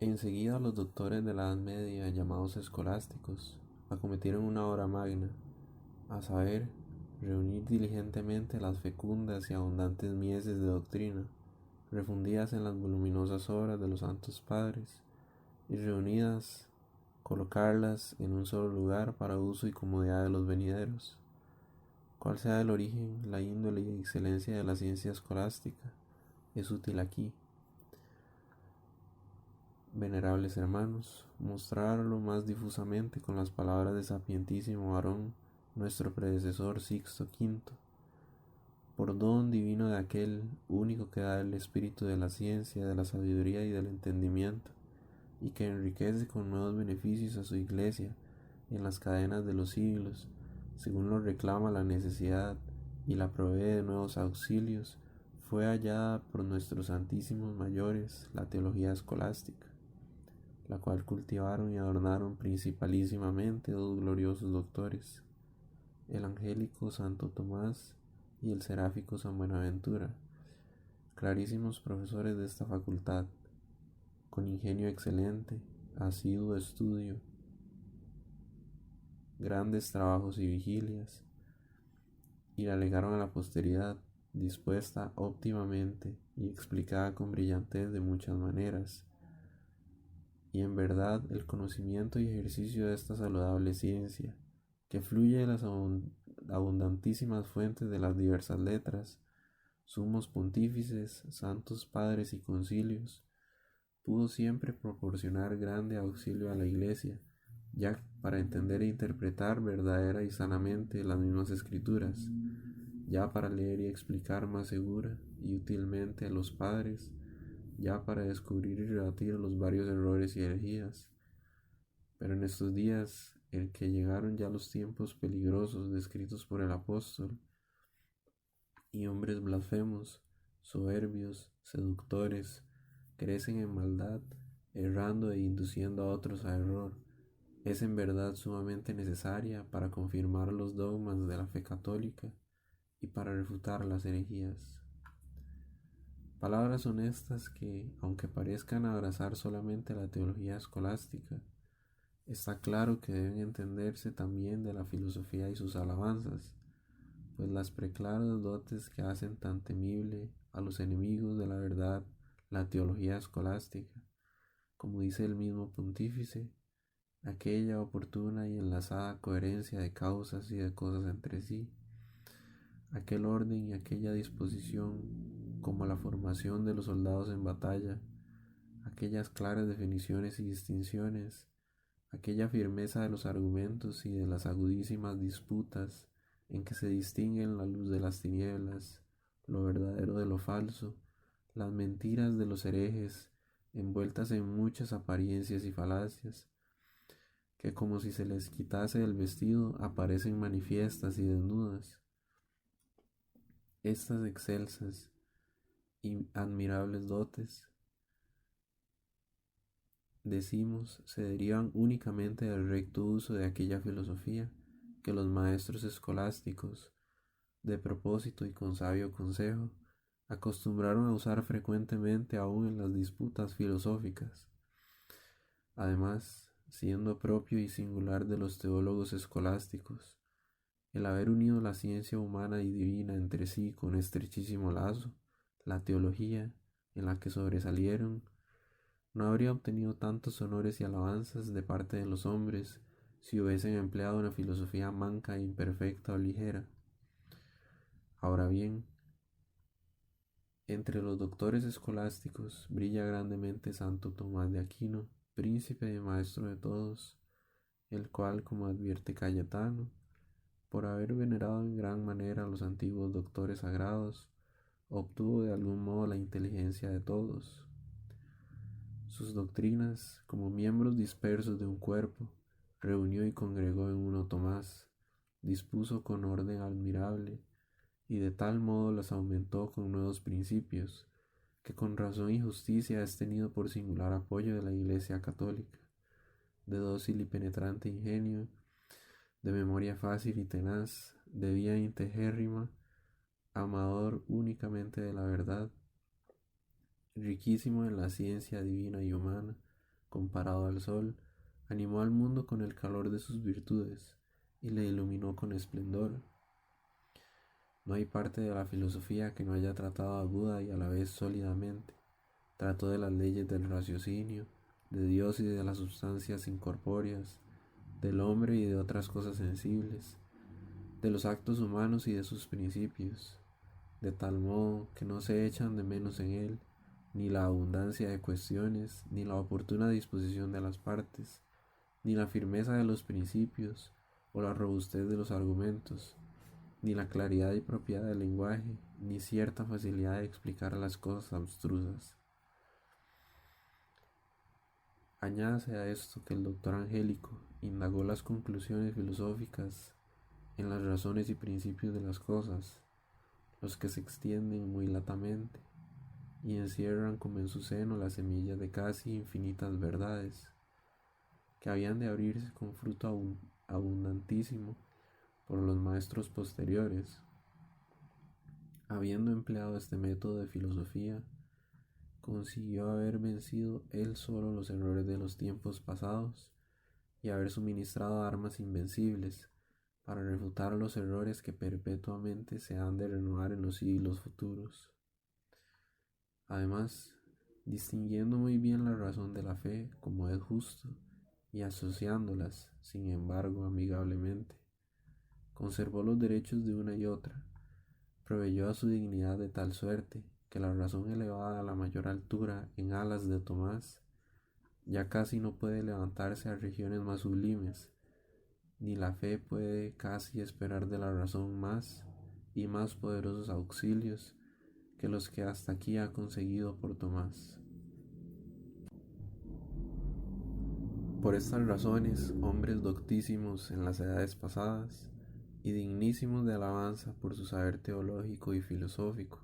Enseguida los doctores de la Edad Media, llamados escolásticos, acometieron una obra magna, a saber, reunir diligentemente las fecundas y abundantes mieses de doctrina, refundidas en las voluminosas obras de los santos padres, y reunidas, colocarlas en un solo lugar para uso y comodidad de los venideros. Cual sea el origen, la índole y excelencia de la ciencia escolástica, es útil aquí, venerables hermanos, mostrarlo más difusamente con las palabras de sapientísimo varón, nuestro predecesor Sixto V, por don divino de aquel único que da el espíritu de la ciencia, de la sabiduría y del entendimiento, y que enriquece con nuevos beneficios a su iglesia en las cadenas de los siglos, según lo reclama la necesidad, y la provee de nuevos auxilios, fue hallada por nuestros santísimos mayores la teología escolástica, la cual cultivaron y adornaron principalísimamente dos gloriosos doctores, el angélico Santo Tomás y el seráfico San Buenaventura, clarísimos profesores de esta facultad, con ingenio excelente, asiduo estudio, grandes trabajos y vigilias, y la legaron a la posteridad, dispuesta óptimamente y explicada con brillantez de muchas maneras. Y en verdad el conocimiento y ejercicio de esta saludable ciencia, que fluye de las abundantísimas fuentes de las diversas letras, sumos pontífices, santos padres y concilios, pudo siempre proporcionar grande auxilio a la Iglesia, ya para entender e interpretar verdadera y sanamente las mismas escrituras, ya para leer y explicar más segura y útilmente a los padres, ya para descubrir y rebatir los varios errores y herejías. Pero en estos días, en que llegaron ya los tiempos peligrosos descritos por el apóstol, y hombres blasfemos, soberbios, seductores, crecen en maldad, errando e induciendo a otros a error, es en verdad sumamente necesaria para confirmar los dogmas de la fe católica y para refutar las herejías. Palabras honestas que, aunque parezcan abrazar solamente la teología escolástica, está claro que deben entenderse también de la filosofía y sus alabanzas, pues las preclaras dotes que hacen tan temible a los enemigos de la verdad la teología escolástica, como dice el mismo pontífice, aquella oportuna y enlazada coherencia de causas y de cosas entre sí, aquel orden y aquella disposición como la formación de los soldados en batalla, aquellas claras definiciones y distinciones, aquella firmeza de los argumentos y de las agudísimas disputas en que se distinguen la luz de las tinieblas, lo verdadero de lo falso, las mentiras de los herejes, envueltas en muchas apariencias y falacias, que como si se les quitase el vestido aparecen manifiestas y desnudas. Estas excelsas y admirables dotes, decimos, se derivan únicamente del recto uso de aquella filosofía que los maestros escolásticos, de propósito y con sabio consejo, acostumbraron a usar frecuentemente aún en las disputas filosóficas. Además, siendo propio y singular de los teólogos escolásticos, el haber unido la ciencia humana y divina entre sí con estrechísimo lazo, la teología, en la que sobresalieron, no habría obtenido tantos honores y alabanzas de parte de los hombres si hubiesen empleado una filosofía manca, imperfecta o ligera. Ahora bien, entre los doctores escolásticos brilla grandemente Santo Tomás de Aquino, príncipe y maestro de todos, el cual, como advierte Cayetano, por haber venerado en gran manera a los antiguos doctores sagrados, obtuvo de algún modo la inteligencia de todos. Sus doctrinas, como miembros dispersos de un cuerpo, reunió y congregó en uno Tomás, dispuso con orden admirable, y de tal modo las aumentó con nuevos principios, que con razón y justicia es tenido por singular apoyo de la Iglesia católica, de dócil y penetrante ingenio, de memoria fácil y tenaz, de vía integérrima, amador únicamente de la verdad, riquísimo en la ciencia divina y humana, comparado al sol, animó al mundo con el calor de sus virtudes y le iluminó con esplendor. No hay parte de la filosofía que no haya tratado aguda y a la vez sólidamente. Trató de las leyes del raciocinio, de Dios y de las sustancias incorpóreas, del hombre y de otras cosas sensibles, de los actos humanos y de sus principios, de tal modo que no se echan de menos en él ni la abundancia de cuestiones, ni la oportuna disposición de las partes, ni la firmeza de los principios o la robustez de los argumentos, ni la claridad y propiedad del lenguaje, ni cierta facilidad de explicar las cosas abstrusas. Añádase a esto que el doctor Angélico indagó las conclusiones filosóficas en las razones y principios de las cosas, los que se extienden muy latamente y encierran como en su seno las semillas de casi infinitas verdades, que habían de abrirse con fruto abundantísimo por los maestros posteriores. Habiendo empleado este método de filosofía, consiguió haber vencido él solo los errores de los tiempos pasados y haber suministrado armas invencibles para refutar los errores que perpetuamente se han de renovar en los siglos futuros. Además, distinguiendo muy bien la razón de la fe como es justo y asociándolas, sin embargo, amigablemente, conservó los derechos de una y otra, proveyó a su dignidad de tal suerte que la razón elevada a la mayor altura en alas de Tomás ya casi no puede levantarse a regiones más sublimes, ni la fe puede casi esperar de la razón más y más poderosos auxilios que los que hasta aquí ha conseguido por Tomás. Por estas razones, hombres doctísimos en las edades pasadas y dignísimos de alabanza por su saber teológico y filosófico,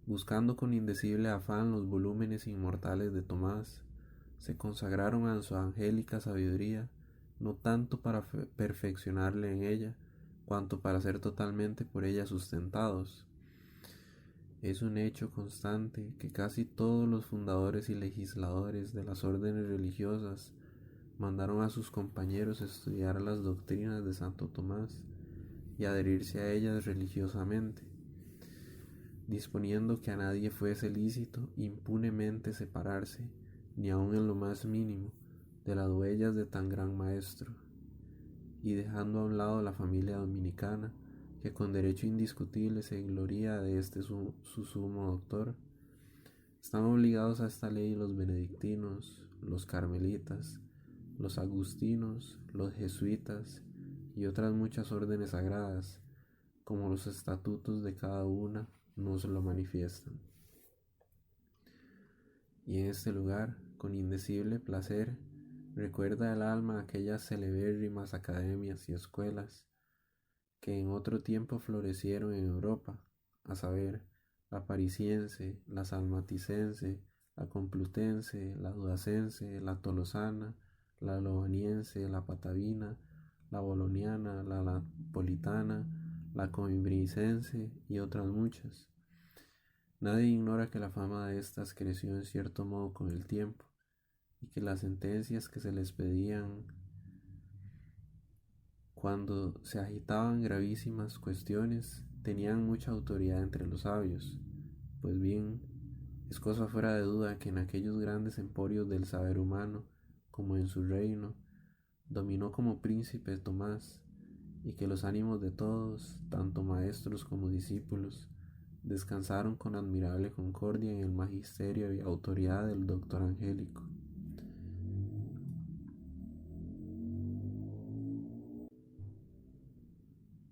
buscando con indecible afán los volúmenes inmortales de Tomás, se consagraron a su angélica sabiduría, no tanto para perfeccionarle en ella, cuanto para ser totalmente por ella sustentados. Es un hecho constante que casi todos los fundadores y legisladores de las órdenes religiosas mandaron a sus compañeros estudiar las doctrinas de Santo Tomás y adherirse a ellas religiosamente, disponiendo que a nadie fuese lícito impunemente separarse, ni aun en lo más mínimo, de las huellas de tan gran maestro, y dejando a un lado la familia dominicana, que con derecho indiscutible se gloria de su sumo doctor, están obligados a esta ley los benedictinos, los carmelitas, los agustinos, los jesuitas y otras muchas órdenes sagradas, como los estatutos de cada una nos lo manifiestan. Y en este lugar, con indecible placer, recuerda el alma aquellas celebérrimas academias y escuelas que en otro tiempo florecieron en Europa, a saber, la parisiense, la salmaticense, la complutense, la duacense, la tolosana, la lobaniense, la patavina, la boloniana, la napolitana, la coimbricense y otras muchas. Nadie ignora que la fama de estas creció en cierto modo con el tiempo, y que las sentencias que se les pedían cuando se agitaban gravísimas cuestiones tenían mucha autoridad entre los sabios. Pues bien, es cosa fuera de duda que en aquellos grandes emporios del saber humano, como en su reino, dominó como príncipe Tomás, y que los ánimos de todos, tanto maestros como discípulos, descansaron con admirable concordia en el magisterio y autoridad del doctor Angélico.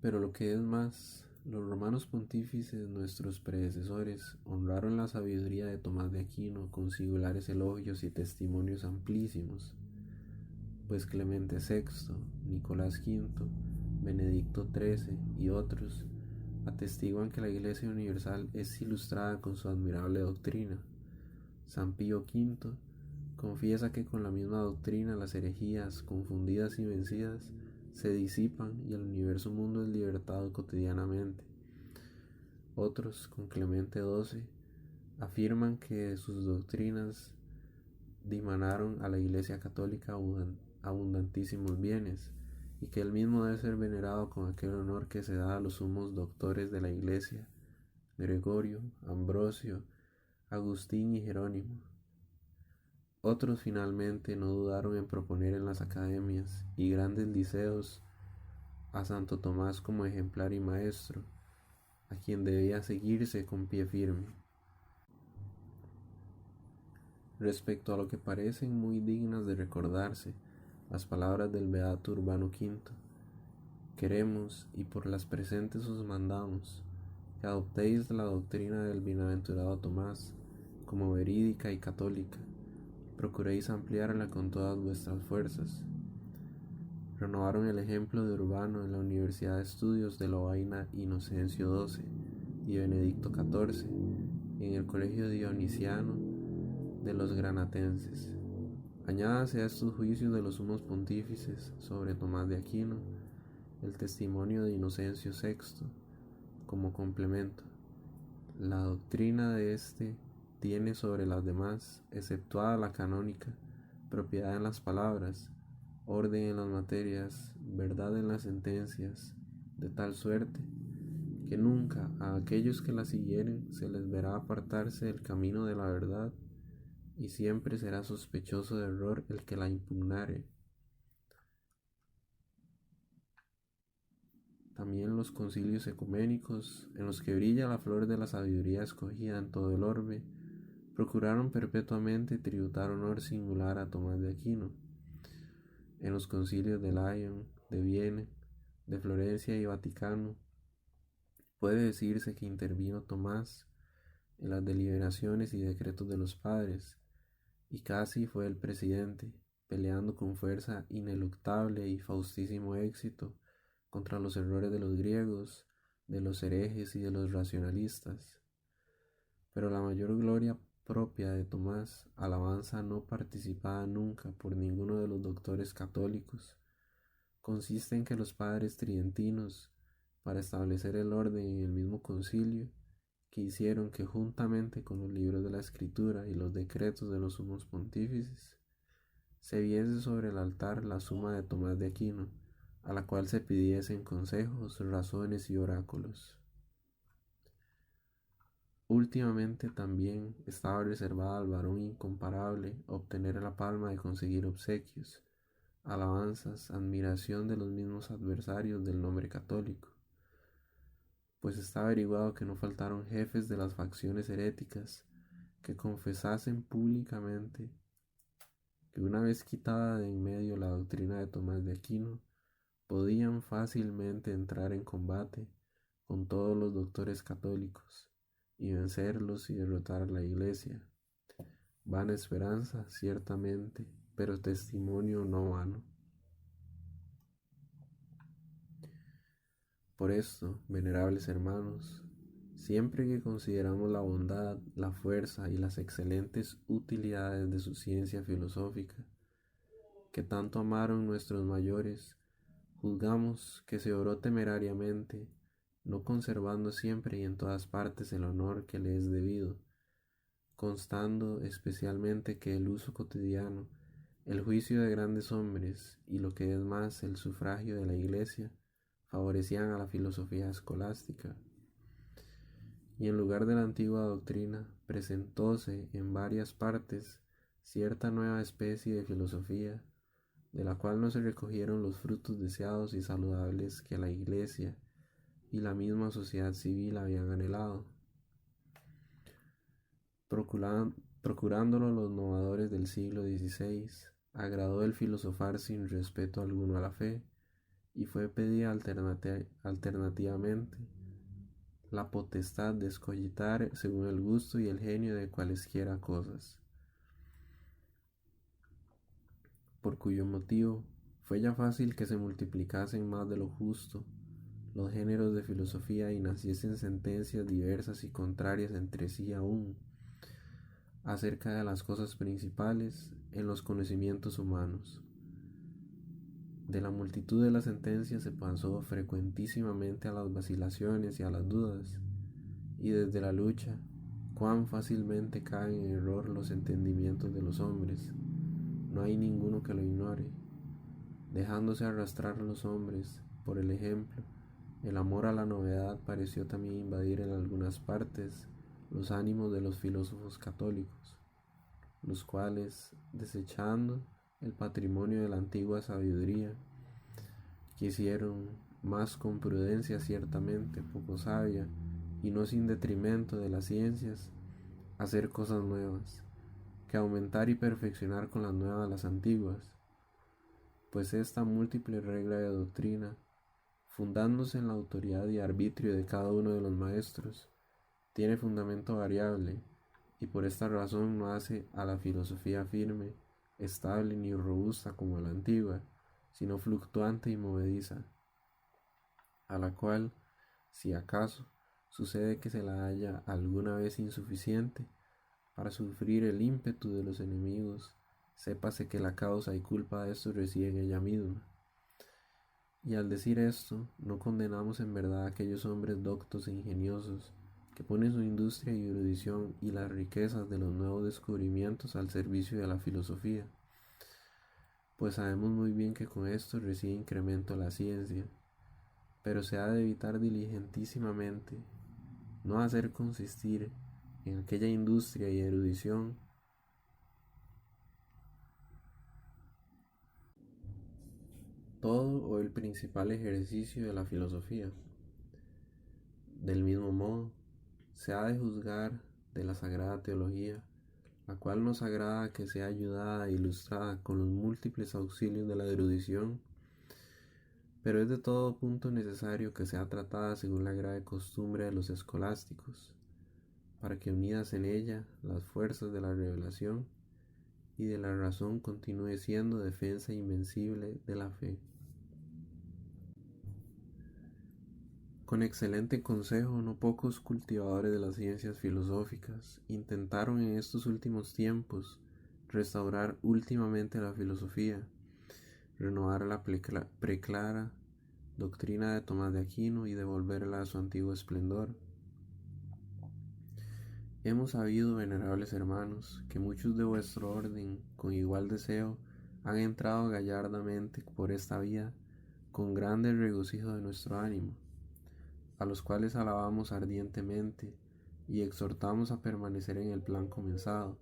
Pero lo que es más, los romanos pontífices, nuestros predecesores, honraron la sabiduría de Tomás de Aquino con singulares elogios y testimonios amplísimos, pues Clemente VI, Nicolás V, Benedicto XIII y otros atestiguan que la Iglesia Universal es ilustrada con su admirable doctrina. San Pío V confiesa que con la misma doctrina las herejías, confundidas y vencidas, se disipan y el universo mundo es libertado cotidianamente. Otros, con Clemente XII, afirman que sus doctrinas dimanaron a la Iglesia Católica abundantísimos bienes, y que él mismo debe ser venerado con aquel honor que se da a los sumos doctores de la Iglesia, Gregorio, Ambrosio, Agustín y Jerónimo. Otros finalmente no dudaron en proponer en las academias y grandes liceos a Santo Tomás como ejemplar y maestro, a quien debía seguirse con pie firme. Respecto a lo que parecen muy dignas de recordarse, las palabras del beato Urbano V, queremos y por las presentes os mandamos que adoptéis la doctrina del bienaventurado Tomás como verídica y católica, procuréis ampliarla con todas vuestras fuerzas. Renovaron el ejemplo de Urbano en la Universidad de Estudios de Lovaina Inocencio XII y Benedicto XIV, y en el Colegio Dionisiano de los Granatenses. Añádase a estos juicios de los sumos pontífices sobre Tomás de Aquino el testimonio de Inocencio VI como complemento. La doctrina de éste tiene sobre las demás, exceptuada la canónica, propiedad en las palabras, orden en las materias, verdad en las sentencias, de tal suerte que nunca a aquellos que la siguieren se les verá apartarse del camino de la verdad, y siempre será sospechoso de error el que la impugnare. También los concilios ecuménicos, en los que brilla la flor de la sabiduría escogida en todo el orbe, procuraron perpetuamente tributar honor singular a Tomás de Aquino. En los concilios de Lyon, de Viena, de Florencia y Vaticano, puede decirse que intervino Tomás en las deliberaciones y decretos de los padres, y casi fue el presidente, peleando con fuerza ineluctable y faustísimo éxito contra los errores de los griegos, de los herejes y de los racionalistas. Pero la mayor gloria propia de Tomás, alabanza no participada nunca por ninguno de los doctores católicos, consiste en que los padres tridentinos, para establecer el orden en el mismo concilio, quisieron que juntamente con los libros de la Escritura y los decretos de los sumos pontífices, se viese sobre el altar la suma de Tomás de Aquino, a la cual se pidiesen consejos, razones y oráculos. Últimamente también estaba reservada al varón incomparable obtener la palma de conseguir obsequios, alabanzas, admiración de los mismos adversarios del nombre católico, pues está averiguado que no faltaron jefes de las facciones heréticas que confesasen públicamente que una vez quitada de en medio la doctrina de Tomás de Aquino, podían fácilmente entrar en combate con todos los doctores católicos y vencerlos y derrotar a la Iglesia. Vana esperanza, ciertamente, pero testimonio no vano. Por esto, venerables hermanos, siempre que consideramos la bondad, la fuerza y las excelentes utilidades de su ciencia filosófica, que tanto amaron nuestros mayores, juzgamos que se obró temerariamente, no conservando siempre y en todas partes el honor que le es debido, constando especialmente que el uso cotidiano, el juicio de grandes hombres y lo que es más el sufragio de la Iglesia favorecían a la filosofía escolástica, y en lugar de la antigua doctrina presentóse en varias partes cierta nueva especie de filosofía, de la cual no se recogieron los frutos deseados y saludables que la Iglesia y la misma sociedad civil habían anhelado. Procurándolo los novadores del siglo XVI, agradó el filosofar sin respeto alguno a la fe, y fue pedida alternativamente la potestad de escogitar según el gusto y el genio de cualesquiera cosas, por cuyo motivo fue ya fácil que se multiplicasen más de lo justo los géneros de filosofía y naciesen sentencias diversas y contrarias entre sí aún acerca de las cosas principales en los conocimientos humanos. De la multitud de las sentencias se pasó frecuentísimamente a las vacilaciones y a las dudas, y desde la lucha cuán fácilmente caen en error los entendimientos de los hombres. No hay ninguno que lo ignore. Dejándose arrastrar los hombres por el ejemplo, el amor a la novedad pareció también invadir en algunas partes los ánimos de los filósofos católicos, los cuales, desechando el patrimonio de la antigua sabiduría, quisieron, más con prudencia ciertamente poco sabia, y no sin detrimento de las ciencias, hacer cosas nuevas, que aumentar y perfeccionar con las nuevas las antiguas, pues esta múltiple regla de doctrina, fundándose en la autoridad y arbitrio de cada uno de los maestros, tiene fundamento variable, y por esta razón no hace a la filosofía firme, estable ni robusta como la antigua, sino fluctuante y movediza, a la cual, si acaso, sucede que se la halla alguna vez insuficiente para sufrir el ímpetu de los enemigos, sépase que la causa y culpa de esto reside en ella misma. Y al decir esto, no condenamos en verdad a aquellos hombres doctos e ingeniosos que ponen su industria y erudición y las riquezas de los nuevos descubrimientos al servicio de la filosofía, pues sabemos muy bien que con esto recibe incremento la ciencia, pero se ha de evitar diligentísimamente no hacer consistir en aquella industria y erudición todo o el principal ejercicio de la filosofía. Del mismo modo, se ha de juzgar de la sagrada teología, la cual nos agrada que sea ayudada e ilustrada con los múltiples auxilios de la erudición, pero es de todo punto necesario que sea tratada según la grave costumbre de los escolásticos, para que unidas en ella las fuerzas de la revelación y de la razón continúe siendo defensa invencible de la fe. Con excelente consejo, no pocos cultivadores de las ciencias filosóficas intentaron en estos últimos tiempos restaurar últimamente la filosofía, renovar la preclara doctrina de Tomás de Aquino y devolverla a su antiguo esplendor. Hemos sabido, venerables hermanos, que muchos de vuestro orden, con igual deseo, han entrado gallardamente por esta vía, con grande regocijo de nuestro ánimo, a los cuales alabamos ardientemente y exhortamos a permanecer en el plan comenzado.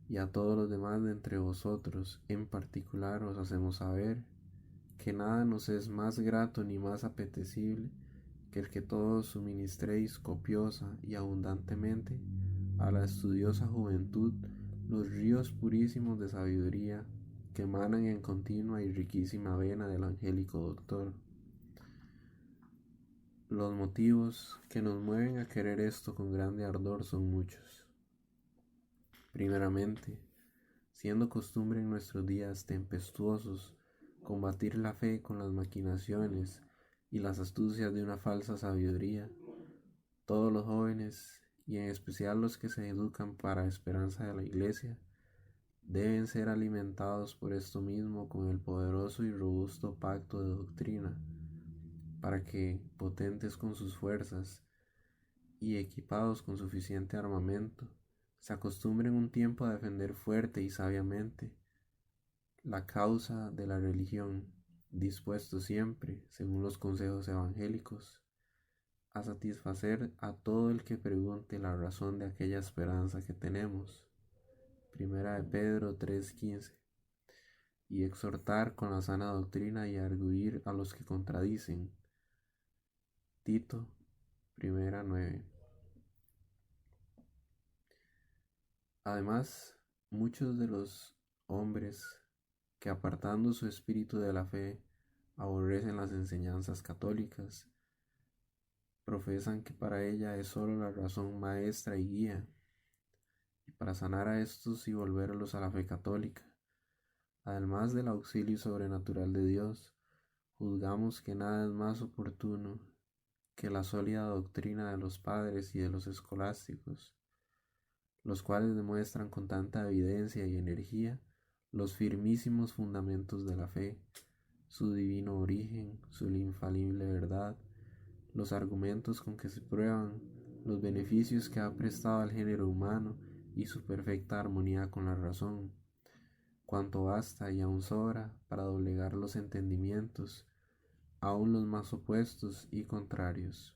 Y a todos los demás de entre vosotros, en particular, os hacemos saber que nada nos es más grato ni más apetecible que el que todos suministréis copiosa y abundantemente a la estudiosa juventud los ríos purísimos de sabiduría que emanan en continua y riquísima vena del angélico doctor. Los motivos que nos mueven a querer esto con grande ardor son muchos. Primeramente, siendo costumbre en nuestros días tempestuosos combatir la fe con las maquinaciones y las astucias de una falsa sabiduría, todos los jóvenes, y en especial los que se educan para esperanza de la Iglesia, deben ser alimentados por esto mismo con el poderoso y robusto pacto de doctrina, para que, potentes con sus fuerzas y equipados con suficiente armamento, se acostumbren un tiempo a defender fuerte y sabiamente la causa de la religión, dispuesto siempre, según los consejos evangélicos, a satisfacer a todo el que pregunte la razón de aquella esperanza que tenemos. Primera de Pedro 3:15. Y exhortar con la sana doctrina y arguir a los que contradicen. Tito, primera 9. Además, muchos de los hombres que apartando su espíritu de la fe aborrecen las enseñanzas católicas, profesan que para ella es sólo la razón maestra y guía, y para sanar a estos y volverlos a la fe católica, además del auxilio sobrenatural de Dios, juzgamos que nada es más oportuno que la sólida doctrina de los padres y de los escolásticos, los cuales demuestran con tanta evidencia y energía los firmísimos fundamentos de la fe, su divino origen, su infalible verdad, los argumentos con que se prueban, los beneficios que ha prestado al género humano y su perfecta armonía con la razón, cuánto basta y aún sobra para doblegar los entendimientos, aun los más opuestos y contrarios.